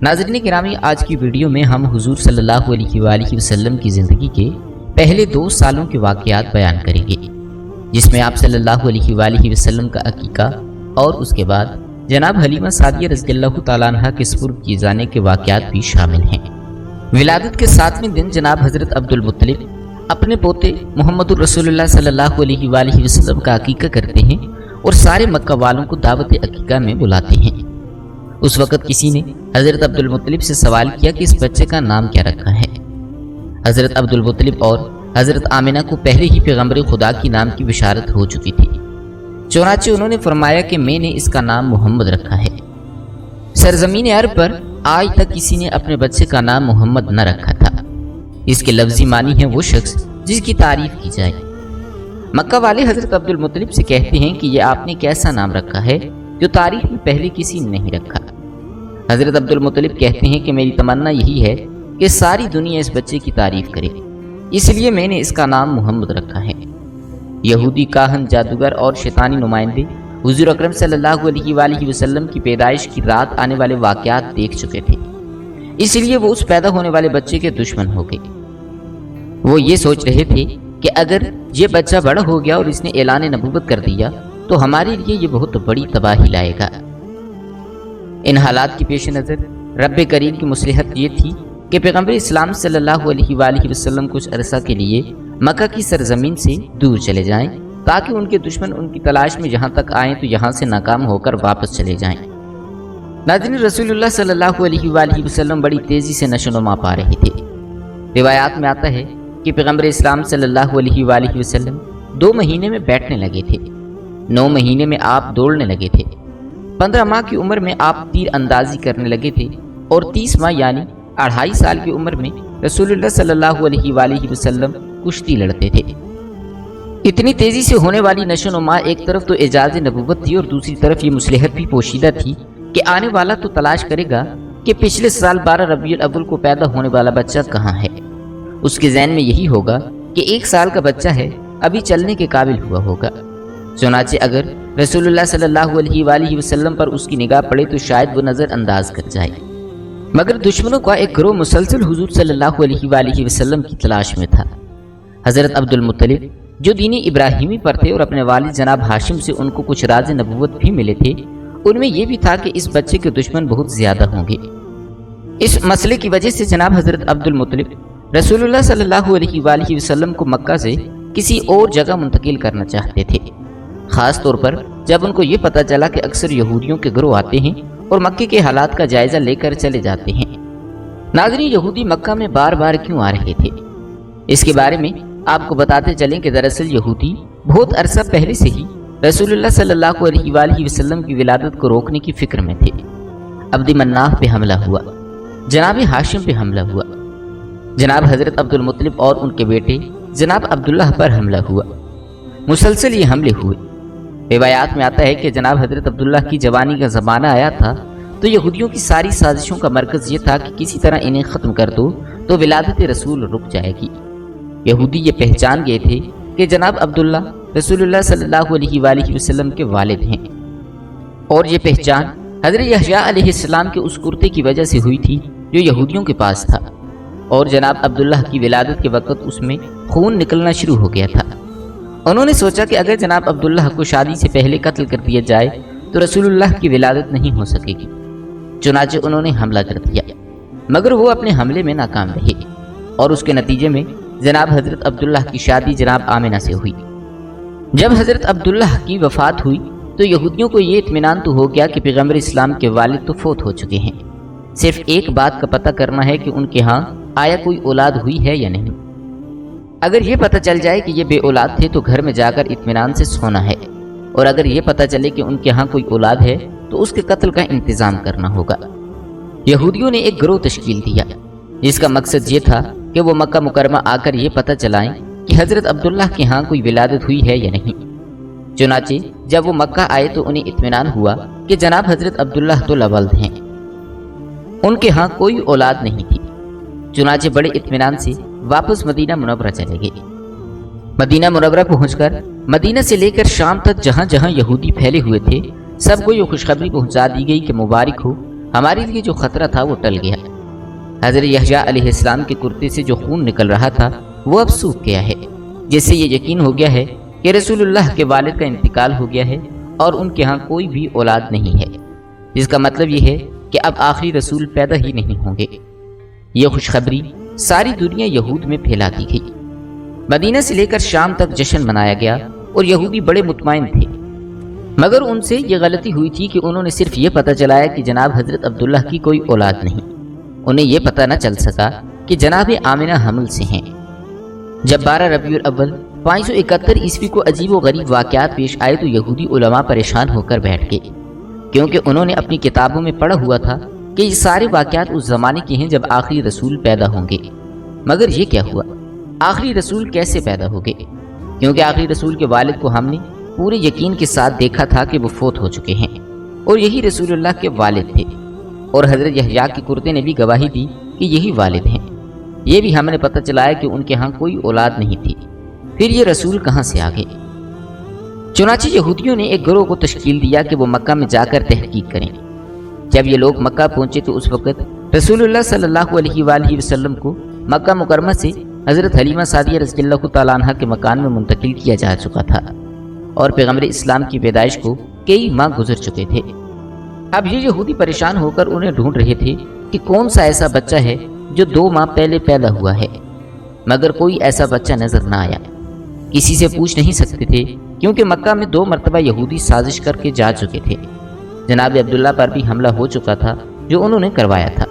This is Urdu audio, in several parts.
ناظرین گرامی، آج کی ویڈیو میں ہم حضور صلی اللہ علیہ وآلہ وسلم کی زندگی کے پہلے 2 سالوں کے واقعات بیان کریں گے، جس میں آپ صلی اللہ علیہ وآلہ وسلم کا عقیقہ اور اس کے بعد جناب حلیمہ سعدیہ رضی اللہ تعالیٰ عنہ کے سپرد کیے جانے کے واقعات بھی شامل ہیں۔ ولادت کے 7ویں دن جناب حضرت عبد المطلب اپنے پوتے محمد الرسول اللہ صلی اللہ علیہ وآلہ وسلم کا عقیقہ کرتے ہیں اور سارے مکہ والوں کو دعوت عقیقہ میں بلاتے ہیں۔ اس وقت کسی نے حضرت عبد المطلب سے سوال کیا کہ اس بچے کا نام کیا رکھا ہے۔ حضرت عبد المطلب اور حضرت آمنہ کو پہلے ہی پیغمبر خدا کی نام کی بشارت ہو چکی تھی، چنانچہ انہوں نے فرمایا کہ میں نے اس کا نام محمد رکھا ہے۔ سرزمین عرب پر آج تک کسی نے اپنے بچے کا نام محمد نہ رکھا تھا۔ اس کے لفظی معنی ہے وہ شخص جس کی تعریف کی جائے۔ مکہ والے حضرت عبد المطلب سے کہتے ہیں کہ یہ آپ نے کیسا نام رکھا ہے جو تاریخ میں پہلے کسی نے نہیں رکھا۔ حضرت عبد المطلب کہتے ہیں کہ میری تمنا یہی ہے کہ ساری دنیا اس بچے کی تعریف کرے، اس لیے میں نے اس کا نام محمد رکھا ہے۔ یہودی کاہن، جادوگر اور شیطانی نمائندے حضور اکرم صلی اللہ علیہ وآلہ وسلم کی پیدائش کی رات آنے والے واقعات دیکھ چکے تھے، اس لیے وہ اس پیدا ہونے والے بچے کے دشمن ہو گئے۔ وہ یہ سوچ رہے تھے کہ اگر یہ بچہ بڑا ہو گیا اور اس نے اعلان نبوت کر دیا تو ہمارے لیے یہ بہت بڑی تباہی لائے گا۔ ان حالات کے پیش نظر رب کریم کی مصلحت یہ تھی کہ پیغمبر اسلام صلی اللہ علیہ وآلہ وسلم کچھ عرصہ کے لیے مکہ کی سرزمین سے دور چلے جائیں، تاکہ ان کے دشمن ان کی تلاش میں یہاں تک آئیں تو یہاں سے ناکام ہو کر واپس چلے جائیں۔ ناظرین، رسول اللہ صلی اللہ علیہ وآلہ وسلم بڑی تیزی سے نشو و نما پا رہے تھے۔ روایات میں آتا ہے کہ پیغمبر اسلام صلی اللہ علیہ وآلہ وسلم 2 مہینے میں بیٹھنے لگے تھے، 9 مہینے میں آپ دوڑنے لگے تھے، 15 ماہ کی عمر میں آپ تیر اندازی کرنے لگے تھے، اور 30 ماہ یعنی 2.5 سال کی عمر میں رسول اللہ صلی اللہ علیہ وآلہ وسلم کشتی لڑتے تھے۔ اتنی تیزی سے ہونے والی نشو و نما ایک طرف تو اعجاز نبوت تھی اور دوسری طرف یہ مصلحت بھی پوشیدہ تھی کہ آنے والا تو تلاش کرے گا کہ پچھلے سال 12 ربیع الاول کو پیدا ہونے والا بچہ کہاں ہے۔ اس کے ذہن میں یہی ہوگا کہ 1 سال کا بچہ ہے، ابھی چلنے کے قابل ہوا ہوگا۔ چنانچہ اگر رسول اللہ صلی اللہ علیہ وآلہ وسلم پر اس کی نگاہ پڑے تو شاید وہ نظر انداز کر جائے، مگر دشمنوں کا ایک گروہ مسلسل حضور صلی اللہ علیہ وآلہ وسلم کی تلاش میں تھا۔ حضرت عبد المطلب جو دین ابراہیمی پر تھے اور اپنے والد جناب ہاشم سے ان کو کچھ راز نبوت بھی ملے تھے، ان میں یہ بھی تھا کہ اس بچے کے دشمن بہت زیادہ ہوں گے۔ اس مسئلے کی وجہ سے جناب حضرت عبد المطلب رسول اللہ صلی اللہ علیہ وآلہ وسلم کو مکہ سے کسی اور جگہ منتقل کرنا چاہتے تھے، خاص طور پر جب ان کو یہ پتہ چلا کہ اکثر یہودیوں کے گروہ آتے ہیں اور مکے کے حالات کا جائزہ لے کر چلے جاتے ہیں۔ ناظرین، یہودی مکہ میں بار بار کیوں آ رہے تھے؟ اس کے بارے میں آپ کو بتاتے چلیں کہ دراصل یہودی بہت عرصہ پہلے سے ہی رسول اللہ صلی اللہ علیہ وآلہ وسلم کی ولادت کو روکنے کی فکر میں تھے۔ عبد مناف پہ حملہ ہوا، جناب ہاشم پہ حملہ ہوا، جناب حضرت عبد المطلب اور ان کے بیٹے جناب عبداللہ پر حملہ ہوا، مسلسل یہ حملے ہوئے۔ روایات میں آتا ہے کہ جناب حضرت عبداللہ کی جوانی کا زمانہ آیا تھا تو یہودیوں کی ساری سازشوں کا مرکز یہ تھا کہ کسی طرح انہیں ختم کر دو تو ولادت رسول رک جائے گی۔ یہودی یہ پہچان گئے تھے کہ جناب عبداللہ رسول اللہ صلی اللہ علیہ وآلہ وسلم کے والد ہیں، اور یہ پہچان حضرت یحییٰ علیہ السلام کے اس کرتے کی وجہ سے ہوئی تھی جو یہودیوں کے پاس تھا، اور جناب عبداللہ کی ولادت کے وقت اس میں خون نکلنا شروع ہو گیا تھا۔ انہوں نے سوچا کہ اگر جناب عبداللہ کو شادی سے پہلے قتل کر دیا جائے تو رسول اللہ کی ولادت نہیں ہو سکے گی، چنانچہ انہوں نے حملہ کر دیا، مگر وہ اپنے حملے میں ناکام رہے، اور اس کے نتیجے میں جناب حضرت عبداللہ کی شادی جناب آمنہ سے ہوئی۔ جب حضرت عبداللہ کی وفات ہوئی تو یہودیوں کو یہ اطمینان تو ہو گیا کہ پیغمبر اسلام کے والد تو فوت ہو چکے ہیں، صرف ایک بات کا پتہ کرنا ہے کہ ان کے ہاں آیا کوئی اولاد ہوئی ہے یا نہیں۔ اگر یہ پتہ چل جائے کہ یہ بے اولاد تھے تو گھر میں جا کر اطمینان سے سونا ہے، اور اگر یہ پتہ چلے کہ ان کے ہاں کوئی اولاد ہے تو اس کے قتل کا انتظام کرنا ہوگا۔ یہودیوں نے ایک گروہ تشکیل دیا جس کا مقصد یہ تھا کہ وہ مکہ مکرمہ آ کر یہ پتہ چلائیں کہ حضرت عبداللہ کے ہاں کوئی ولادت ہوئی ہے یا نہیں۔ چنانچہ جب وہ مکہ آئے تو انہیں اطمینان ہوا کہ جناب حضرت عبداللہ تو لاولد ہیں، ان کے ہاں کوئی اولاد نہیں تھی۔ چنانچہ بڑے اطمینان سے واپس مدینہ منورہ چلے گئے۔ مدینہ منورہ پہنچ کر مدینہ سے لے کر شام تک جہاں جہاں یہودی پھیلے ہوئے تھے سب کو یہ خوشخبری پہنچا دی گئی کہ مبارک ہو، ہمارے لیے جو خطرہ تھا وہ ٹل گیا۔ حضرت یحییٰ علیہ السلام کے کرتے سے جو خون نکل رہا تھا وہ اب سوکھ گیا ہے، جس سے یہ یقین ہو گیا ہے کہ رسول اللہ کے والد کا انتقال ہو گیا ہے اور ان کے ہاں کوئی بھی اولاد نہیں ہے، جس کا مطلب یہ ہے کہ اب آخری رسول پیدا ہی نہیں ہوں گے۔ یہ خوشخبری ساری دنیا یہود میں پھیلا دی گئی۔ مدینہ سے لے کر شام تک جشن منایا گیا اور یہودی بڑے مطمئن تھے، مگر ان سے یہ غلطی ہوئی تھی کہ انہوں نے صرف یہ پتہ چلایا کہ جناب حضرت عبداللہ کی کوئی اولاد نہیں، انہیں یہ پتہ نہ چل سکا کہ جناب آمنہ حمل سے ہیں۔ جب 12 ربیع الاول 571 عیسوی کو عجیب و غریب واقعات پیش آئے تو یہودی علماء پریشان ہو کر بیٹھ گئے، کیونکہ انہوں نے اپنی کتابوں میں پڑھا ہوا تھا کہ یہ سارے واقعات اس زمانے کے ہیں جب آخری رسول پیدا ہوں گے۔ مگر یہ کیا ہوا؟ آخری رسول کیسے پیدا ہو گئے؟ کیونکہ آخری رسول کے والد کو ہم نے پورے یقین کے ساتھ دیکھا تھا کہ وہ فوت ہو چکے ہیں، اور یہی رسول اللہ کے والد تھے، اور حضرت یحییٰ کے کرتے نے بھی گواہی دی کہ یہی والد ہیں۔ یہ بھی ہم نے پتہ چلایا کہ ان کے ہاں کوئی اولاد نہیں تھی، پھر یہ رسول کہاں سے آ گئے؟ چنانچہ یہودیوں نے ایک گروہ کو تشکیل دیا کہ وہ مکہ میں جا کر تحقیق کریں۔ جب یہ لوگ مکہ پہنچے تو اس وقت رسول اللہ صلی اللہ علیہ وآلہ وسلم کو مکہ مکرمہ سے حضرت حلیمہ سعدیہ رضی اللہ تعالیٰ عنہ کے مکان میں منتقل کیا جا چکا تھا، اور پیغمبر اسلام کی پیدائش کو کئی ماہ گزر چکے تھے۔ اب یہ یہودی پریشان ہو کر انہیں ڈھونڈ رہے تھے کہ کون سا ایسا بچہ ہے جو 2 ماہ پہلے پیدا ہوا ہے، مگر کوئی ایسا بچہ نظر نہ آیا۔ کسی سے پوچھ نہیں سکتے تھے کیونکہ مکہ میں 2 مرتبہ یہودی سازش کر کے جا چکے تھے۔ جناب عبداللہ پر بھی حملہ ہو چکا تھا جو انہوں نے کروایا تھا،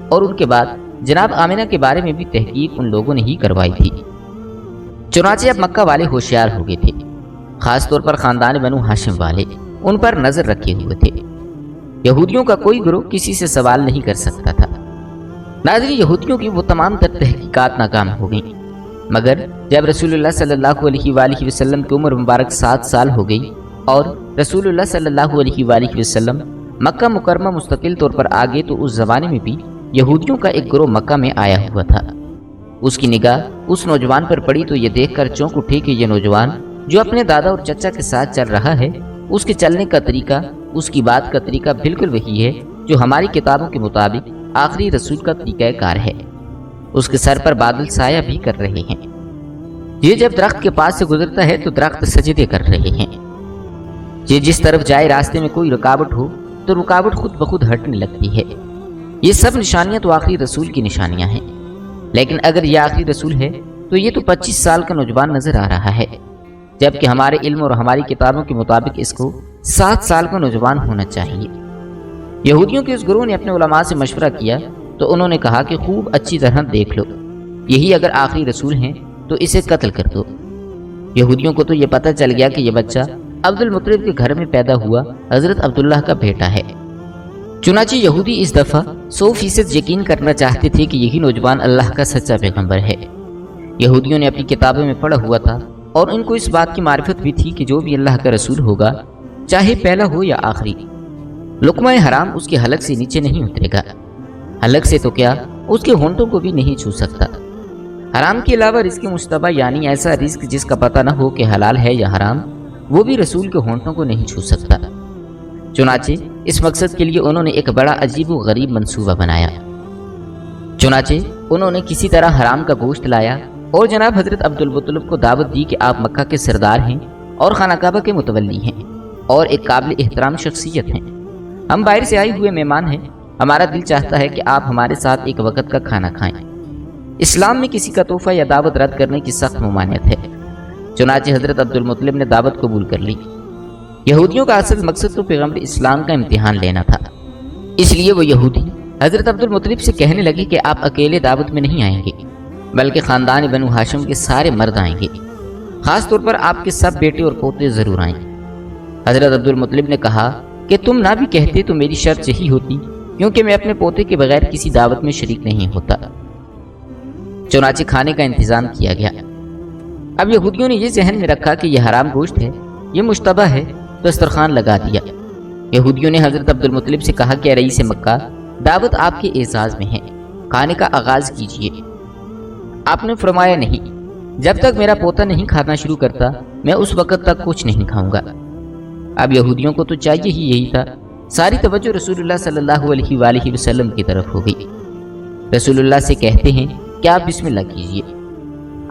اور ان کے بعد جناب آمنہ کے بارے میں بھی تحقیق ان لوگوں نے ہی کروائی تھی۔ چنانچہ اب مکہ والے ہوشیار ہو گئے تھے، خاص طور پر خاندان بنو ہاشم والے ان پر نظر رکھے ہوئے تھے۔ یہودیوں کا کوئی گروہ کسی سے سوال نہیں کر سکتا تھا۔ ناظرین، یہودیوں کی وہ تمام تر تحقیقات ناکام ہو گئیں، مگر جب رسول اللہ صلی اللہ علیہ وآلہ وسلم کی عمر مبارک 7 سال ہو گئی اور رسول اللہ صلی اللہ علیہ وآلہ وسلم مکہ مکرمہ مستقل طور پر آ گئے تو اس زمانے میں بھی یہودیوں کا ایک گروہ مکہ میں آیا ہوا تھا۔ اس کی نگاہ اس نوجوان پر پڑی تو یہ دیکھ کر چونک اٹھے کہ یہ نوجوان جو اپنے دادا اور چچا کے ساتھ چل رہا ہے، اس کے چلنے کا طریقہ، اس کی بات کا طریقہ بالکل وہی ہے جو ہماری کتابوں کے مطابق آخری رسول کا طریقہ کار ہے۔ اس کے سر پر بادل سایہ بھی کر رہے ہیں۔ یہ جب درخت کے پاس سے گزرتا ہے تو درخت سجدے کر رہے ہیں۔ یہ جس طرف جائے راستے میں کوئی رکاوٹ ہو تو رکاوٹ خود بخود ہٹنے لگتی ہے۔ یہ سب نشانیاں تو آخری رسول کی نشانیاں ہیں، لیکن اگر یہ آخری رسول ہے تو یہ تو 25 سال کا نوجوان نظر آ رہا ہے، جبکہ ہمارے علم اور ہماری کتابوں کے مطابق اس کو 7 سال کا نوجوان ہونا چاہیے۔ یہودیوں کے اس گروہ نے اپنے علماء سے مشورہ کیا تو انہوں نے کہا کہ خوب اچھی طرح دیکھ لو، یہی اگر آخری رسول ہیں تو اسے قتل کر دو۔ یہودیوں کو تو یہ پتہ چل گیا کہ یہ بچہ عبد المطلب کے گھر میں پیدا ہوا حضرت عبداللہ کا بیٹا ہے۔ چنانچہ یہودی اس دفعہ 100% یقین کرنا چاہتے تھے کہ یہی نوجوان اللہ کا سچا پیغمبر ہے۔ یہودیوں نے اپنی کتابوں میں پڑھا ہوا تھا اور ان کو اس بات کی معرفت بھی تھی کہ جو بھی اللہ کا رسول ہوگا، چاہے پہلا ہو یا آخری، لقمہ حرام اس کے حلق سے نیچے نہیں اترے گا، حلق سے تو کیا اس کے ہونٹوں کو بھی نہیں چھو سکتا۔ حرام کے علاوہ رزق مشتبہ یعنی ایسا رزق جس کا پتہ نہ ہو کہ حلال ہے یا حرام، وہ بھی رسول کے ہونٹوں کو نہیں چھو سکتا۔ چنانچہ اس مقصد کے لیے انہوں نے ایک بڑا عجیب و غریب منصوبہ بنایا۔ چنانچہ انہوں نے کسی طرح حرام کا گوشت لایا اور جناب حضرت عبد المطلب کو دعوت دی کہ آپ مکہ کے سردار ہیں اور خانہ کعبہ کے متولی ہیں اور ایک قابل احترام شخصیت ہیں۔ ہم باہر سے آئے ہوئے مہمان ہیں، ہمارا دل چاہتا ہے کہ آپ ہمارے ساتھ ایک وقت کا کھانا کھائیں۔ اسلام میں کسی کا تحفہ یا دعوت رد کرنے کی سخت ممانعت ہے۔ چنانچہ حضرت عبد المطلب نے دعوت قبول کر لی۔ یہودیوں کا اصل مقصد تو پیغمبر اسلام کا امتحان لینا تھا، اس لیے وہ یہودی حضرت عبد المطلب سے کہنے لگے کہ آپ اکیلے دعوت میں نہیں آئیں گے، بلکہ خاندان بنو ہاشم کے سارے مرد آئیں گے، خاص طور پر آپ کے سب بیٹے اور پوتے ضرور آئیں۔ حضرت عبد المطلب نے کہا کہ تم نہ بھی کہتے تو میری شرط یہی ہوتی، کیونکہ میں اپنے پوتے کے بغیر کسی دعوت میں شریک نہیں ہوتا۔ چنانچہ کھانے کا انتظام کیا گیا۔ اب یہودیوں نے یہ ذہن میں رکھا کہ یہ حرام گوشت ہے، یہ مشتبہ ہے، دسترخوان لگا دیا۔ یہودیوں نے حضرت عبد المطلب سے کہا کہ رئیس مکہ، دعوت آپ کے اعزاز میں ہے، کھانے کا آغاز کیجیے۔ آپ نے فرمایا نہیں، جب تک میرا پوتا نہیں کھانا شروع کرتا میں اس وقت تک کچھ نہیں کھاؤں گا۔ اب یہودیوں کو تو چاہیے ہی یہی تھا ساری توجہ رسول اللہ صلی اللہ علیہ وآلہ وسلم کی طرف ہو گئی۔ رسول اللہ سے کہتے ہیں کہ آپ بسم اللہ کیجئے۔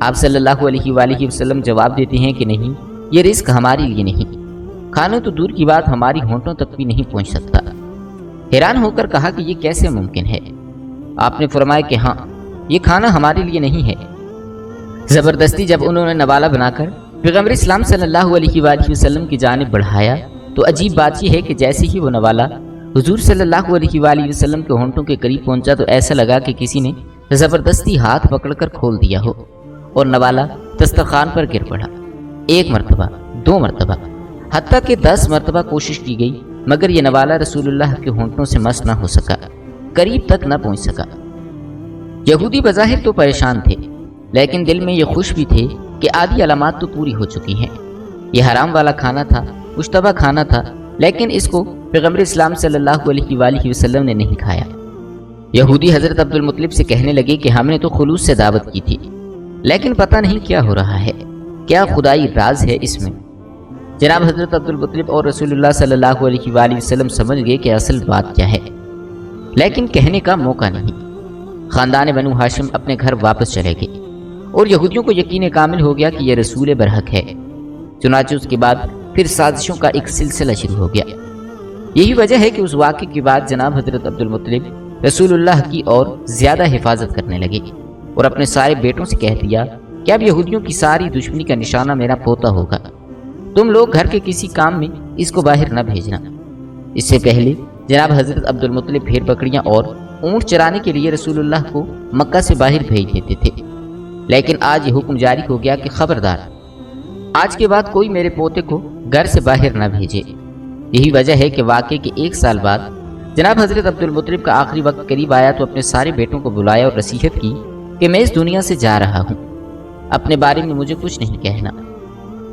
آپ صلی اللہ علیہ وآلہ وسلم جواب دیتے ہیں کہ نہیں، یہ رزق ہمارے لیے نہیں، کھانا تو دور کی بات ہماری ہونٹوں تک بھی نہیں پہنچ سکتا۔ حیران ہو کر کہا کہ یہ کیسے ممکن ہے؟ آپ نے فرمایا کہ ہاں، یہ کھانا ہمارے لیے نہیں ہے۔ زبردستی جب انہوں نے نوالہ بنا کر پیغمبر اسلام صلی اللہ علیہ وآلہ وسلم کی جانب بڑھایا تو عجیب بات یہ ہے کہ جیسے ہی وہ نوالہ حضور صلی اللہ علیہ وآلہ وسلم کے ہونٹوں کے قریب پہنچا تو ایسا لگا کہ کسی نے زبردستی ہاتھ پکڑ کر کھول دیا ہو اور نوالہ دسترخوان پر گر پڑا۔ 1 مرتبہ، 2 مرتبہ، حتیٰ کہ 10 مرتبہ کوشش کی گئی، مگر یہ نوالہ رسول اللہ کے ہونٹوں سے مس نہ ہو سکا، قریب تک نہ پہنچ سکا۔ یہودی بظاہر تو پریشان تھے، لیکن دل میں یہ خوش بھی تھے کہ آدھی علامات تو پوری ہو چکی ہیں۔ یہ حرام والا کھانا تھا، مشتبہ کھانا تھا، لیکن اس کو پیغمبر اسلام صلی اللہ علیہ وآلہ وسلم نے نہیں کھایا۔ یہودی حضرت عبد المطلب سے کہنے لگے کہ ہم نے تو خلوص سے دعوت کی تھی، لیکن پتہ نہیں کیا ہو رہا ہے، کیا خدائی راز ہے اس میں۔ جناب حضرت عبد المطلب اور رسول اللہ صلی اللہ علیہ وآلہ وسلم سمجھ گئے کہ اصل بات کیا ہے، لیکن کہنے کا موقع نہیں۔ خاندان بنو ہاشم اپنے گھر واپس چلے گئے اور یہودیوں کو یقین کامل ہو گیا کہ یہ رسول برحق ہے۔ چنانچہ اس کے بعد پھر سازشوں کا ایک سلسلہ شروع ہو گیا۔ یہی وجہ ہے کہ اس واقعے کے بعد جناب حضرت عبد المطلب رسول اللہ کی اور زیادہ حفاظت کرنے لگے اور اپنے سارے بیٹوں سے کہہ دیا کہ اب یہودیوں کی ساری دشمنی کا نشانہ میرا پوتا ہوگا، تم لوگ گھر کے کسی کام میں اس کو باہر نہ بھیجنا۔ اس سے پہلے جناب حضرت عبد المطلب بھیڑ بکریاں اور اونٹ چرانے کے لیے رسول اللہ کو مکہ سے باہر بھیج دیتے تھے، لیکن آج یہ حکم جاری ہو گیا کہ خبردار، آج کے بعد کوئی میرے پوتے کو گھر سے باہر نہ بھیجے۔ یہی وجہ ہے کہ واقعے کے 1 سال بعد جناب حضرت عبد المطلب کا آخری وقت قریب آیا تو اپنے سارے بیٹوں کو بلایا اور نصیحت کی کہ میں اس دنیا سے جا رہا ہوں، اپنے بارے میں مجھے کچھ نہیں کہنا،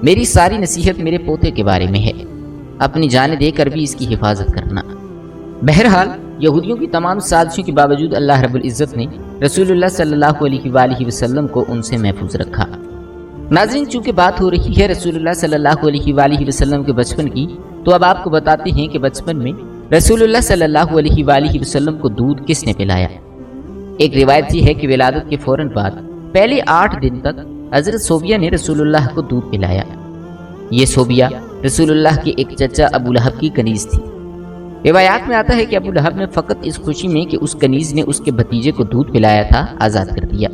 میری ساری نصیحت میرے پوتے کے بارے میں ہے، اپنی جانیں دے کر بھی اس کی حفاظت کرنا۔ بہرحال یہودیوں کی تمام سازشوں کے باوجود اللہ رب العزت نے رسول اللہ صلی اللہ علیہ وآلہ وسلم کو ان سے محفوظ رکھا۔ ناظرین، چونکہ بات ہو رہی ہے رسول اللہ صلی اللہ علیہ وآلہ وسلم کے بچپن کی، تو اب آپ کو بتاتے ہیں کہ بچپن میں رسول اللہ صلی اللہ علیہ وآلہ وسلم کو دودھ کس نے پلایا۔ ایک روایت یہ ہے کہ ولادت کے فوراً بعد پہلے 8 دن تک حضرت صوبیہ نے رسول اللہ کو دودھ پلایا۔ یہ صوبیہ رسول اللہ کے ایک چچا ابو لہب کی کنیز تھی۔ روایات میں آتا ہے کہ ابو لہب نے فقط اس خوشی میں کہ اس کنیز نے اس کے بھتیجے کو دودھ پلایا تھا آزاد کر دیا۔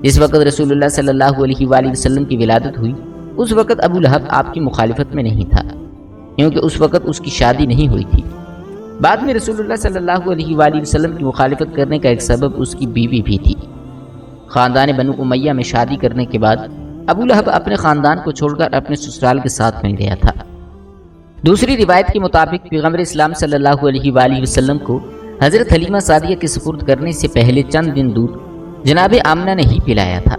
اس وقت رسول اللہ صلی اللہ علیہ وآلہ وسلم کی ولادت ہوئی، اس وقت ابو لہب آپ کی مخالفت میں نہیں تھا، کیونکہ اس وقت اس کی شادی نہیں ہوئی تھی۔ بعد میں رسول اللہ صلی اللہ علیہ وآلہ وسلم کی مخالفت کرنے کا ایک سبب اس کی بیوی بھی تھی۔ خاندان بنو امیہ میں شادی کرنے کے بعد ابو لہب اپنے خاندان کو چھوڑ کر اپنے سسرال کے ساتھ مل گیا تھا۔ دوسری روایت کے مطابق پیغمبر اسلام صلی اللہ علیہ وآلہ وسلم کو حضرت حلیمہ سعدیہ کے سپرد کرنے سے پہلے چند دن دودھ جناب آمنہ نے ہی پلایا تھا۔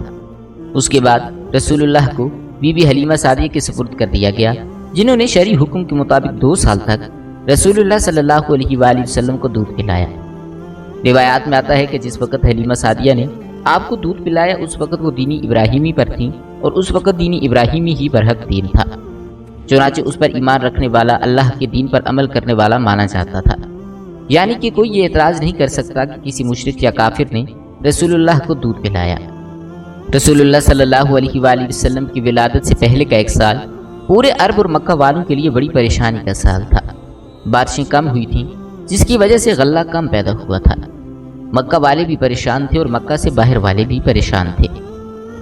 اس کے بعد رسول اللہ کو بی بی حلیمہ سعدیہ کے سپرد کر دیا گیا، جنہوں نے شرعی حکم کے مطابق 2 سال تک رسول اللہ صلی اللہ علیہ وآلہ وسلم کو دودھ پلایا۔ روایات میں آتا ہے کہ جس وقت حلیمہ سعدیہ نے آپ کو دودھ پلایا اس وقت وہ دینی ابراہیمی پر تھیں، اور اس وقت دینی ابراہیمی ہی برحق دین تھا، چنانچہ اس پر ایمان رکھنے والا اللہ کے دین پر عمل کرنے والا مانا جاتا تھا۔ یعنی کہ کوئی یہ اعتراض نہیں کر سکتا کہ کسی مشرک یا کافر نے رسول اللہ کو دودھ پلایا۔ رسول اللہ صلی اللہ علیہ وآلہ وسلم کی ولادت سے پہلے کا 1 سال پورے عرب اور مکہ والوں کے لیے بڑی پریشانی کا سال تھا۔ بارشیں کم ہوئی تھیں، جس کی وجہ سے غلہ کم پیدا ہوا تھا۔ مکہ والے بھی پریشان تھے اور مکہ سے باہر والے بھی پریشان تھے،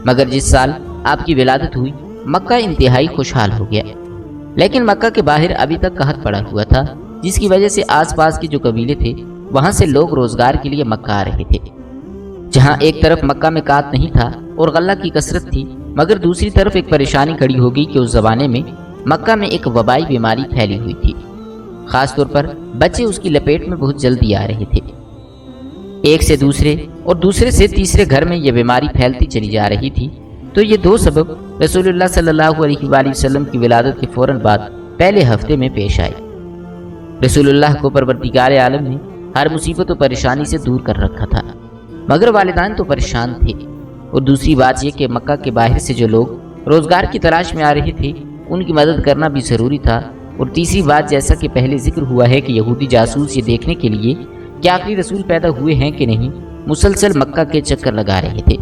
مگر جس سال آپ کی ولادت ہوئی مکہ انتہائی خوشحال ہو گیا، لیکن مکہ کے باہر ابھی تک قحط پڑا ہوا تھا، جس کی وجہ سے آس پاس کے جو قبیلے تھے وہاں سے لوگ روزگار کے لیے مکہ آ رہے تھے۔ جہاں ایک طرف مکہ میں قحط نہیں تھا اور غلہ کی کثرت تھی، مگر دوسری طرف ایک پریشانی کھڑی ہو گئی کہ اس زمانے میں مکہ میں ایک وبائی بیماری پھیلی ہوئی تھی، خاص طور پر بچے اس کی لپیٹ میں بہت جلدی آ رہے تھے۔ ایک سے دوسرے اور دوسرے سے تیسرے گھر میں یہ بیماری پھیلتی چلی جا رہی تھی، تو یہ 2 سبب رسول اللہ صلی اللہ علیہ وآلہ وسلم کی ولادت کے فوراً بعد پہلے ہفتے میں پیش آئے۔ رسول اللہ کو پروردگار عالم نے ہر مصیبت و پریشانی سے دور کر رکھا تھا، مگر والدین تو پریشان تھے، اور دوسری بات یہ کہ مکہ کے باہر سے جو لوگ روزگار کی تلاش میں آ رہے تھے ان کی مدد کرنا بھی ضروری تھا، اور تیسری بات، جیسا کہ پہلے ذکر ہوا ہے کہ یہودی جاسوس یہ دیکھنے کے لیے کہ آخری رسول پیدا ہوئے ہیں کہ نہیں، مسلسل مکہ کے چکر لگا رہے تھے۔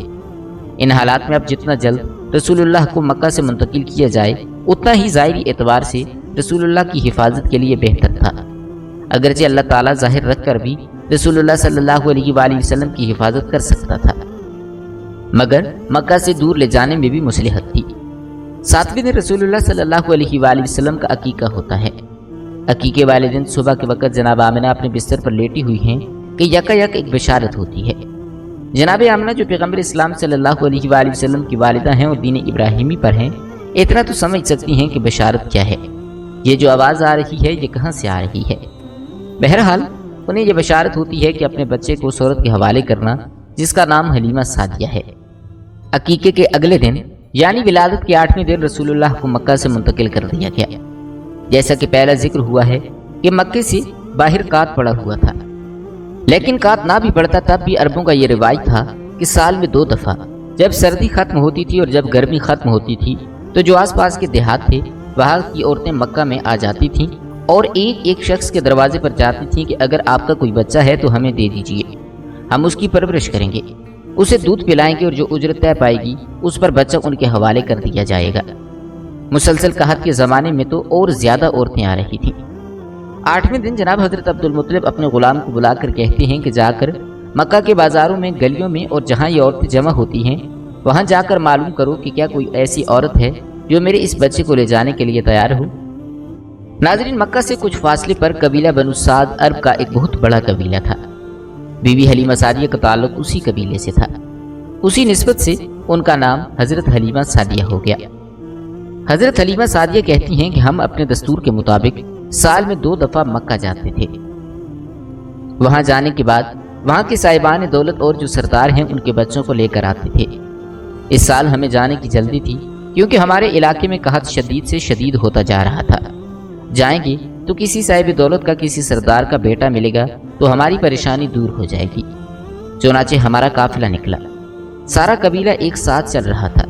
ان حالات میں اب جتنا جلد رسول اللہ کو مکہ سے منتقل کیا جائے اتنا ہی ظاہری اعتبار سے رسول اللہ کی حفاظت کے لیے بہتر تھا، اگرچہ اللہ تعالیٰ ظاہر رکھ کر بھی رسول اللہ صلی اللہ علیہ وآلہ وسلم کی حفاظت کر سکتا تھا، مگر مکہ سے دور لے جانے میں بھی مصلحت تھی۔ 7ویں دن رسول اللہ صلی اللہ علیہ وآلہ وسلم کا عقیقہ ہوتا ہے۔ عقیقے والے دن صبح کے وقت جناب آمنہ اپنے بستر پر لیٹی ہوئی ہیں کہ یکا یک ایک بشارت ہوتی ہے۔ جناب آمنہ جو پیغمبر اسلام صلی اللہ علیہ وآلہ وسلم کی والدہ ہیں اور دین ابراہیمی پر ہیں، اتنا تو سمجھ سکتی ہیں کہ بشارت کیا ہے، یہ جو آواز آ رہی ہے یہ کہاں سے آ رہی ہے۔ بہرحال انہیں یہ بشارت ہوتی ہے کہ اپنے بچے کو اس عورت کے حوالے کرنا جس کا نام حلیمہ سعدیہ ہے۔ عقیقے کے اگلے دن یعنی ولادت کے 8ویں دن رسول اللہ کو مکہ سے منتقل کر دیا گیا۔ جیسا کہ پہلا ذکر ہوا ہے کہ مکے سے باہر کات پڑا ہوا تھا، لیکن کات نہ بھی پڑتا تب بھی عربوں کا یہ روایت تھا کہ سال میں 2 دفعہ جب سردی ختم ہوتی تھی اور جب گرمی ختم ہوتی تھی تو جو آس پاس کے دیہات تھے وہاں کی عورتیں مکہ میں آ جاتی تھیں اور ایک ایک شخص کے دروازے پر جاتی تھیں کہ اگر آپ کا کوئی بچہ ہے تو ہمیں دے دیجئے، ہم اس کی پرورش کریں گے، اسے دودھ پلائیں گے اور جو اجرت طے پائے گی اس پر بچہ ان کے حوالے کر دیا جائے گا۔ مسلسل قحط کے زمانے میں تو اور زیادہ عورتیں آ رہی تھیں۔ 8ویں دن جناب حضرت عبدالمطلب اپنے غلام کو بلا کر کہتے ہیں کہ جا کر مکہ کے بازاروں میں، گلیوں میں اور جہاں یہ عورتیں جمع ہوتی ہیں وہاں جا کر معلوم کرو کہ کیا کوئی ایسی عورت ہے جو میرے اس بچے کو لے جانے کے لیے تیار ہو۔ ناظرین، مکہ سے کچھ فاصلے پر قبیلہ بنو سعد عرب کا ایک بہت بڑا قبیلہ تھا۔ بی بی حلیمہ سعدیہ کا تعلق اسی قبیلے سے تھا، اسی نسبت سے ان کا نام حضرت حلیمہ سعدیہ ہو گیا۔ حضرت حلیمہ سعدیہ کہتی ہیں کہ ہم اپنے دستور کے مطابق سال میں 2 دفعہ مکہ جاتے تھے۔ وہاں جانے کے بعد وہاں کے صاحبان دولت اور جو سردار ہیں ان کے بچوں کو لے کر آتے تھے۔ اس سال ہمیں جانے کی جلدی تھی کیونکہ ہمارے علاقے میں قحط شدید سے شدید ہوتا جا رہا تھا، جائیں گے تو کسی صاحب دولت کا کسی سردار کا بیٹا ملے گا تو ہماری پریشانی دور ہو جائے گی۔ چنانچہ ہمارا قافلہ نکلا، سارا قبیلہ ایک ساتھ چل رہا تھا،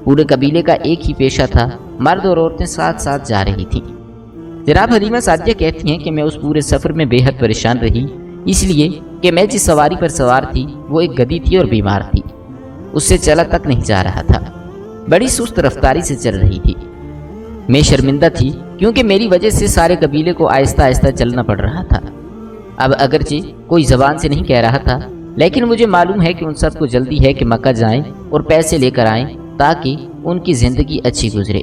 پورے قبیلے کا ایک ہی پیشہ تھا، مرد اور عورتیں ساتھ ساتھ جا رہی تھیں۔ جناب حلیمہ سعدیہ کہتی ہیں کہ میں اس پورے سفر میں بے حد پریشان رہی، اس لیے کہ میں جس سواری پر سوار تھی وہ ایک گدھی تھی اور بیمار تھی، اس سے چلا تک نہیں جا رہا تھا، بڑی سست رفتاری سے چل رہی تھی۔ میں شرمندہ تھی کیونکہ میری وجہ سے سارے قبیلے کو آہستہ آہستہ چلنا پڑ رہا تھا۔ اب اگرچہ کوئی زبان سے نہیں کہہ رہا تھا لیکن مجھے معلوم ہے کہ ان سب کو جلدی ہے کہ مکہ جائیں اور پیسے لے کر آئیں تاکہ ان کی زندگی اچھی گزرے۔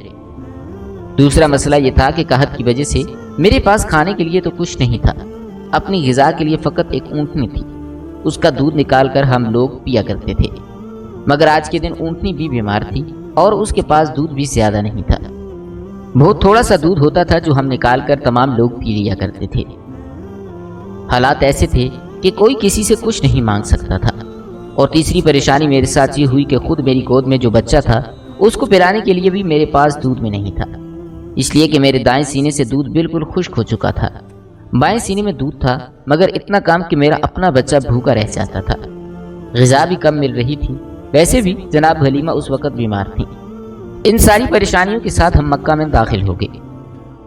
دوسرا مسئلہ یہ تھا کہ قحط کی وجہ سے میرے پاس کھانے کے لیے تو کچھ نہیں تھا، اپنی غذا کے لیے فقط ایک اونٹنی تھی، اس کا دودھ نکال کر ہم لوگ پیا کرتے تھے، مگر آج کے دن اونٹنی بھی بیمار تھی اور اس کے پاس دودھ بھی زیادہ نہیں تھا، بہت تھوڑا سا دودھ ہوتا تھا جو ہم نکال کر تمام لوگ پی لیا کرتے تھے۔ حالات ایسے تھے کہ کوئی کسی سے کچھ نہیں مانگ سکتا تھا، اور تیسری پریشانی میرے ساتھ یہ ہوئی کہ خود میری گود میں جو بچہ تھا اس کو پلانے کے لیے بھی میرے پاس دودھ میں نہیں تھا، اس لیے کہ میرے دائیں سینے سے دودھ بالکل خشک ہو چکا تھا، بائیں سینے میں دودھ تھا مگر اتنا کم کہ میرا اپنا بچہ بھوکا رہ جاتا تھا، غذا بھی کم مل رہی تھی، ویسے بھی جناب حلیمہ اس وقت بیمار تھیں۔ ان ساری پریشانیوں کے ساتھ ہم مکہ میں داخل ہو گئے۔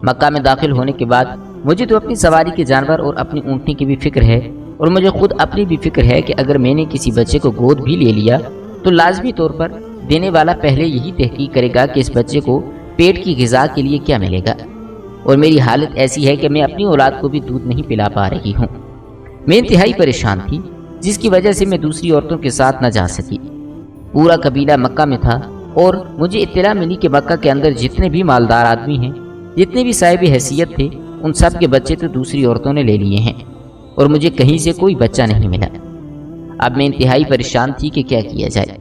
مکہ میں داخل ہونے کے بعد مجھے تو اپنی سواری کے جانور اور اپنی اونٹنی کی بھی فکر ہے، اور مجھے خود اپنی بھی فکر ہے کہ اگر میں نے کسی بچے کو گود بھی لے لیا تو لازمی طور پر دینے والا پہلے یہی تحقیق کرے گا کہ اس بچے کو پیٹ کی غذا کے لیے کیا ملے گا، اور میری حالت ایسی ہے کہ میں اپنی اولاد کو بھی دودھ نہیں پلا پا رہی ہوں۔ میں انتہائی پریشان تھی جس کی وجہ سے میں دوسری عورتوں کے ساتھ نہ جا سکی۔ پورا قبیلہ مکہ میں تھا اور مجھے اطلاع ملی کہ مکہ کے اندر جتنے بھی مالدار آدمی ہیں، جتنے بھی صاحب حیثیت تھے، ان سب کے بچے تو دوسری عورتوں نے لے لیے ہیں اور مجھے کہیں سے کوئی بچہ نہیں ملا۔ اب میں انتہائی پریشان تھی کہ کیا کیا جائے۔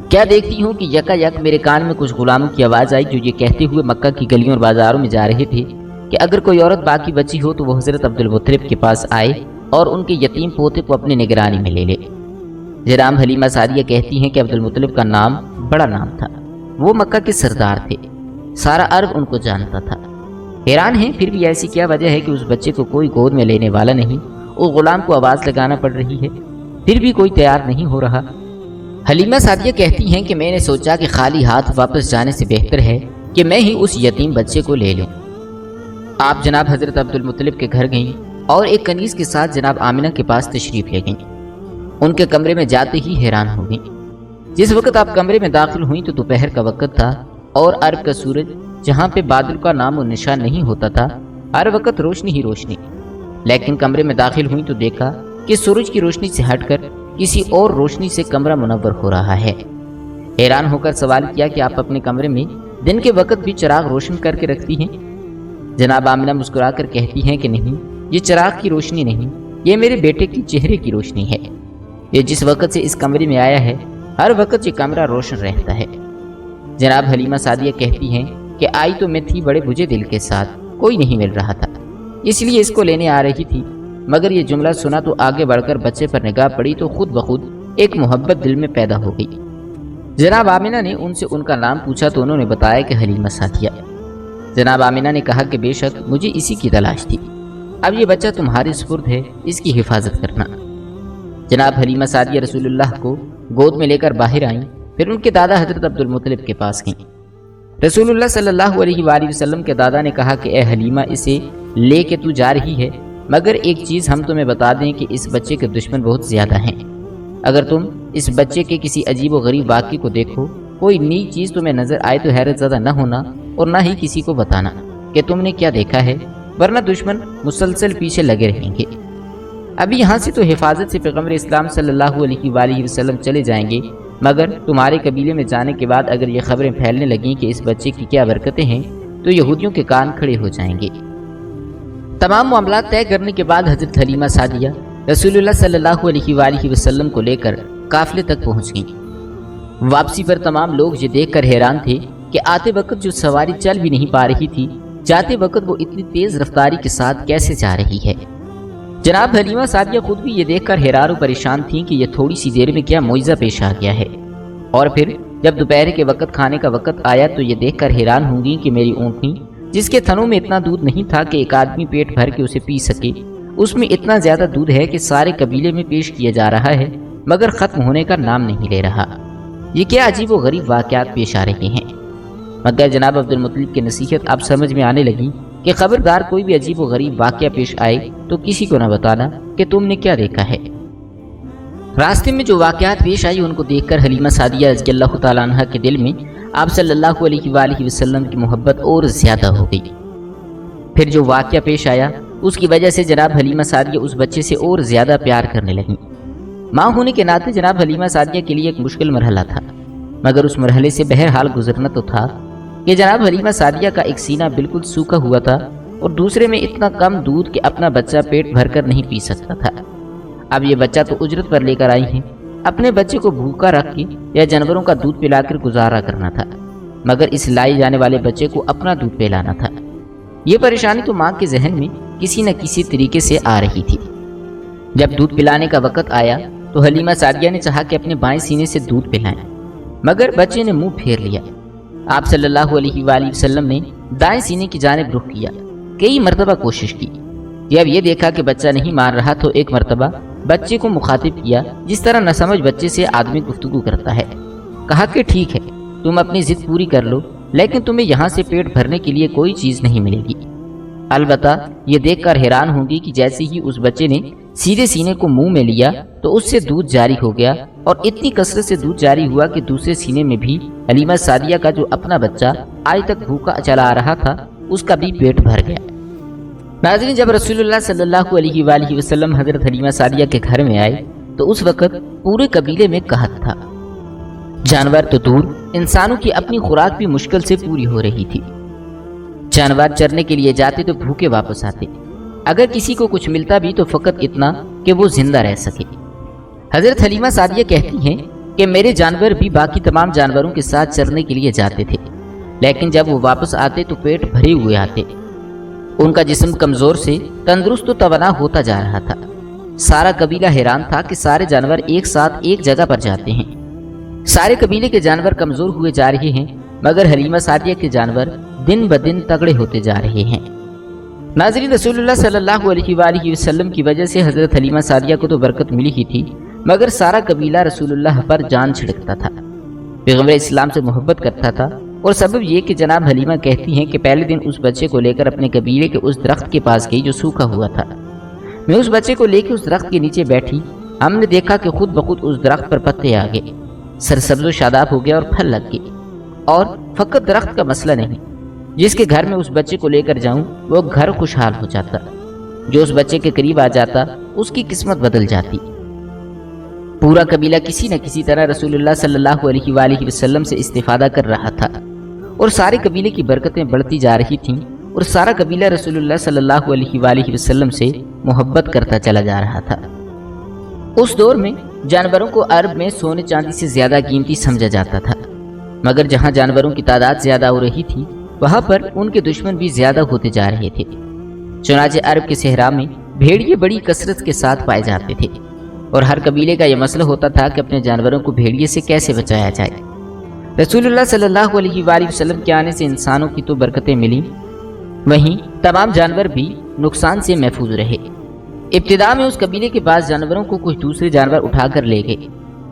کیا دیکھتی ہوں کہ یکا یک میرے کان میں کچھ غلاموں کی آواز آئی جو یہ کہتے ہوئے مکہ کی گلیوں اور بازاروں میں جا رہے تھے کہ اگر کوئی عورت باقی بچی ہو تو وہ حضرت عبدالمطلب کے پاس آئے اور ان کے یتیم پوتے کو اپنی نگرانی میں لے لے۔ جناب حلیمہ سعدیہ کہتی ہیں کہ عبدالمطلب کا نام بڑا نام تھا، وہ مکہ کے سردار تھے، سارا عرب ان کو جانتا تھا۔ حیران ہیں پھر بھی ایسی کیا وجہ ہے کہ اس بچے کو کوئی گود میں لینے والا نہیں، وہ غلام کو آواز لگانا پڑ رہی ہے، پھر بھی کوئی تیار نہیں ہو رہا۔ حلیمہ سعدیہ کہتی ہیں کہ میں نے سوچا کہ خالی ہاتھ واپس جانے سے بہتر ہے کہ میں ہی اس یتیم بچے کو لے لوں۔ آپ جناب حضرت عبدالمطلب کے گھر گئیں اور ایک کنیز کے ساتھ جناب آمنہ کے پاس تشریف لے گئیں۔ ان کے کمرے میں جاتے ہی حیران ہو گئیں۔ جس وقت آپ کمرے میں داخل ہوئیں تو دوپہر کا وقت تھا اور عرب کا سورج جہاں پہ بادل کا نام و نشان نہیں ہوتا تھا، ہر وقت روشنی ہی روشنی۔ لیکن کمرے میں داخل ہوئیں تو دیکھا کہ سورج کی روشنی سے ہٹ کر کسی اور روشنی سے کمرہ منور ہو رہا ہے۔ حیران ہو کر سوال کیا کہ آپ اپنے کمرے میں دن کے وقت بھی چراغ روشن کر کے رکھتی ہیں؟ جناب آمنہ مسکرا کر کہتی ہیں کہ نہیں، یہ چراغ کی روشنی نہیں، یہ میرے بیٹے کی چہرے کی روشنی ہے۔ یہ جس وقت سے اس کمرے میں آیا ہے ہر وقت یہ کمرہ روشن رہتا ہے۔ جناب حلیمہ سعدیہ کہتی ہیں کہ آئی تو میں تھی بڑے بجھے دل کے ساتھ، کوئی نہیں مل رہا تھا، اس لیے اس کو لینے آ رہی تھی، مگر یہ جملہ سنا تو آگے بڑھ کر بچے پر نگاہ پڑی تو خود بخود ایک محبت دل میں پیدا ہو گئی۔ جناب آمنہ نے ان سے ان کا نام پوچھا تو انہوں نے بتایا کہ حلیمہ سعدیہ۔ جناب آمنہ نے کہا کہ بے شک مجھے اسی کی تلاش تھی، اب یہ بچہ تمہارے سپرد ہے، اس کی حفاظت کرنا۔ جناب حلیمہ سعدیہ رسول اللہ کو گود میں لے کر باہر آئیں، پھر ان کے دادا حضرت عبدالمطلب کے پاس گئیں۔ رسول اللہ صلی اللہ علیہ وآلہ وسلم کے دادا نے کہا کہ اے حلیمہ، اسے لے کے تو جا رہی ہے، مگر ایک چیز ہم تمہیں بتا دیں کہ اس بچے کے دشمن بہت زیادہ ہیں۔ اگر تم اس بچے کے کسی عجیب و غریب واقعے کو دیکھو، کوئی نئی چیز تمہیں نظر آئے تو حیرت زدہ نہ ہونا اور نہ ہی کسی کو بتانا کہ تم نے کیا دیکھا ہے، ورنہ دشمن مسلسل پیچھے لگے رہیں گے۔ ابھی یہاں سے تو حفاظت سے پیغمبر اسلام صلی اللہ علیہ وآلہ وسلم چلے جائیں گے، مگر تمہارے قبیلے میں جانے کے بعد اگر یہ خبریں پھیلنے لگیں کہ اس بچے کی کیا برکتیں ہیں تو یہودیوں کے کان کھڑے ہو جائیں گے۔ تمام معاملات طے کرنے کے بعد حضرت حلیمہ سعدیہ رسول اللہ صلی اللہ علیہ وآلہ وسلم کو لے کر قافلے تک پہنچ گئیں۔ واپسی پر تمام لوگ یہ دیکھ کر حیران تھے کہ آتے وقت جو سواری چل بھی نہیں پا رہی تھی، جاتے وقت وہ اتنی تیز رفتاری کے ساتھ کیسے جا رہی ہے۔ جناب حلیمہ سعدیہ خود بھی یہ دیکھ کر حیران و پریشان تھیں کہ یہ تھوڑی سی دیر میں کیا معجزہ پیش آ گیا ہے۔ اور پھر جب دوپہر کے وقت کھانے کا وقت آیا تو یہ دیکھ کر حیران ہوں گی کہ میری اونٹنی، جس کے تھنوں میں اتنا دودھ نہیں تھا کہ ایک آدمی پیٹ بھر کے اسے پی سکے، اس میں اتنا زیادہ دودھ ہے کہ سارے قبیلے میں پیش کیا جا رہا ہے مگر ختم ہونے کا نام نہیں لے رہا۔ یہ کیا عجیب و غریب واقعات پیش آ رہے ہیں۔ مگر جناب عبدالمطلب کی نصیحت اب سمجھ میں آنے لگی کہ خبردار کوئی بھی عجیب و غریب واقعہ پیش آئے تو کسی کو نہ بتانا کہ تم نے کیا دیکھا ہے۔ راستے میں جو واقعات پیش آئی ان کو دیکھ کر حلیمہ سعدیہ رضی اللہ تعالیٰ عنہ کے دل میں آپ صلی اللہ علیہ وآلہ وسلم کی محبت اور زیادہ ہو گئی۔ پھر جو واقعہ پیش آیا اس کی وجہ سے جناب حلیمہ سعدیہ اس بچے سے اور زیادہ پیار کرنے لگیں۔ ماں ہونے کے ناطے جناب حلیمہ سعدیہ کے لیے ایک مشکل مرحلہ تھا، مگر اس مرحلے سے بہرحال گزرنا تو تھا کہ جناب حلیمہ سعدیہ کا ایک سینہ بالکل سوکھا ہوا تھا اور دوسرے میں اتنا کم دودھ کہ اپنا بچہ پیٹ بھر کر نہیں پی سکتا تھا۔ اب یہ بچہ تو اجرت پر لے کر آئی ہیں، اپنے بچے کو بھوکا رکھ کے یا جانوروں کا دودھ پلا کر گزارا کرنا تھا، مگر اس لائے جانے والے بچے کو اپنا دودھ پلانا تھا۔ یہ پریشانی تو ماں کے ذہن میں کسی نہ کسی طریقے سے آ رہی تھی۔ جب دودھ پلانے کا وقت آیا تو حلیمہ سعدیہ نے چاہا کہ اپنے بائیں سینے سے دودھ پلائیں، مگر بچے نے منہ پھیر لیا۔ آپ صلی اللہ علیہ وآلہ وسلم نے دائیں سینے کی جانب رخ کیا، کئی مرتبہ کوشش کی۔ جب یہ دیکھا کہ بچہ نہیں مان رہا تو ایک مرتبہ بچے کو مخاطب کیا جس طرح نہ سمجھ بچے سے آدمی گفتگو کرتا ہے۔ کہا کہ ٹھیک ہے، تم اپنی ضد پوری کر لو، لیکن تمہیں یہاں سے پیٹ بھرنے کے لیے کوئی چیز نہیں ملے گی۔ البتہ یہ دیکھ کر حیران ہوں گی کہ جیسے ہی اس بچے نے سیدھے سینے کو منہ میں لیا تو اس سے دودھ جاری ہو گیا، اور اتنی کثرت سے دودھ جاری ہوا کہ دوسرے سینے میں بھی حلیمہ سعدیہ کا جو اپنا بچہ آج تک بھوکا چلا آ رہا تھا اس کا بھی پیٹ بھر گیا۔ ناظرین، جب رسول اللہ صلی اللہ علیہ وآلہ وسلم حضرت حلیمہ سعدیہ کے گھر میں آئے تو اس وقت پورے قبیلے میں قحط تھا۔ جانور تو دور، انسانوں کی اپنی خوراک بھی مشکل سے پوری ہو رہی تھی۔ جانور چرنے کے لیے جاتے تو بھوکے واپس آتے، اگر کسی کو کچھ ملتا بھی تو فقط اتنا کہ وہ زندہ رہ سکے۔ حضرت حلیمہ سعدیہ کہتی ہیں کہ میرے جانور بھی باقی تمام جانوروں کے ساتھ چرنے کے لیے جاتے تھے، لیکن جب وہ واپس آتے تو پیٹ بھرے ہوئے آتے۔ ان کا جسم کمزور سے تندرست و توانا ہوتا جا رہا تھا۔ سارا قبیلہ حیران تھا کہ سارے جانور ایک ساتھ ایک جگہ پر جاتے ہیں، سارے قبیلے کے جانور کمزور ہوئے جا رہے ہیں، مگر حلیمہ سعدیہ کے جانور دن بدن تگڑے ہوتے جا رہے ہیں۔ ناظرین، رسول اللہ صلی اللہ علیہ وآلہ وسلم کی وجہ سے حضرت حلیمہ سعدیہ کو تو برکت ملی ہی تھی، مگر سارا قبیلہ رسول اللہ پر جان چھڑکتا تھا، پیغمبر اسلام سے محبت کرتا تھا اور سبب یہ کہ جناب حلیمہ کہتی ہیں کہ پہلے دن اس بچے کو لے کر اپنے قبیلے کے اس درخت کے پاس گئی جو سوکھا ہوا تھا۔ میں اس بچے کو لے کے اس درخت کے نیچے بیٹھی، ہم نے دیکھا کہ خود بخود اس درخت پر پتے آ گئے، سرسبز و شاداب ہو گیا اور پھل لگ گئے۔ اور فقط درخت کا مسئلہ نہیں، جس کے گھر میں اس بچے کو لے کر جاؤں وہ گھر خوشحال ہو جاتا، جو اس بچے کے قریب آ جاتا اس کی قسمت بدل جاتی۔ پورا قبیلہ کسی نہ کسی طرح رسول اللہ صلی اللہ علیہ وآلہ وسلم سے استفادہ کر رہا تھا، اور سارے قبیلے کی برکتیں بڑھتی جا رہی تھیں، اور سارا قبیلہ رسول اللہ صلی اللہ علیہ وآلہ وسلم سے محبت کرتا چلا جا رہا تھا۔ اس دور میں جانوروں کو عرب میں سونے چاندی سے زیادہ قیمتی سمجھا جاتا تھا، مگر جہاں جانوروں کی تعداد زیادہ ہو رہی تھی وہاں پر ان کے دشمن بھی زیادہ ہوتے جا رہے تھے۔ چنانچہ عرب کے صحرا میں بھیڑیے بڑی کثرت کے ساتھ پائے جاتے تھے، اور ہر قبیلے کا یہ مسئلہ ہوتا تھا کہ اپنے جانوروں کو بھیڑیے سے کیسے بچایا جائے۔ رسول اللہ صلی اللہ علیہ وآلہ وسلم کے آنے سے انسانوں کی تو برکتیں ملی، وہیں تمام جانور بھی نقصان سے محفوظ رہے۔ ابتدا میں اس قبیلے کے بعض جانوروں کو کچھ دوسرے جانور اٹھا کر لے گئے،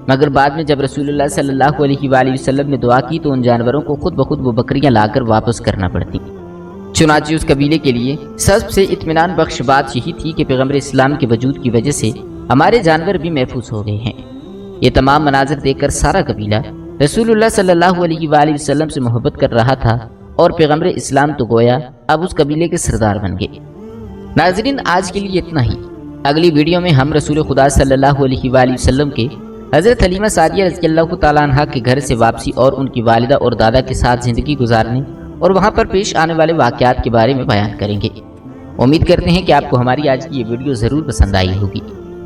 مگر بعد میں جب رسول اللہ صلی اللہ علیہ وآلہ وسلم نے دعا کی تو ان جانوروں کو خود بخود وہ بکریاں لا کر واپس کرنا پڑتی۔ چنانچہ اس قبیلے کے لیے سب سے اطمینان بخش بات یہی تھی کہ پیغمبر اسلام کے وجود کی وجہ سے ہمارے جانور بھی محفوظ ہو گئے ہیں۔ یہ تمام مناظر دیکھ کر سارا قبیلہ رسول اللہ صلی اللہ علیہ وآلہ وسلم سے محبت کر رہا تھا، اور پیغمبر اسلام تو گویا اب اس قبیلے کے سردار بن گئے۔ ناظرین، آج کے لیے اتنا ہی۔ اگلی ویڈیو میں ہم رسول خدا صلی اللہ علیہ وآلہ وسلم کے حضرت حلیمہ سعدیہ رضی اللہ تعالیٰ عنہ کے گھر سے واپسی اور ان کی والدہ اور دادا کے ساتھ زندگی گزارنے اور وہاں پر پیش آنے والے واقعات کے بارے میں بیان کریں گے۔ امید کرتے ہیں کہ آپ کو ہماری آج کی یہ ویڈیو ضرور پسند آئی ہوگی۔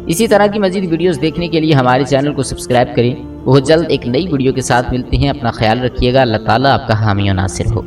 اسی طرح کی مزید ویڈیوز دیکھنے کے لیے ہمارے چینل کو سبسکرائب کریں۔ بہت جلد ایک نئی ویڈیو کے ساتھ ملتے ہیں۔ اپنا خیال رکھیے گا۔ اللہ تعالیٰ آپ کا حامی و ناصر ہو۔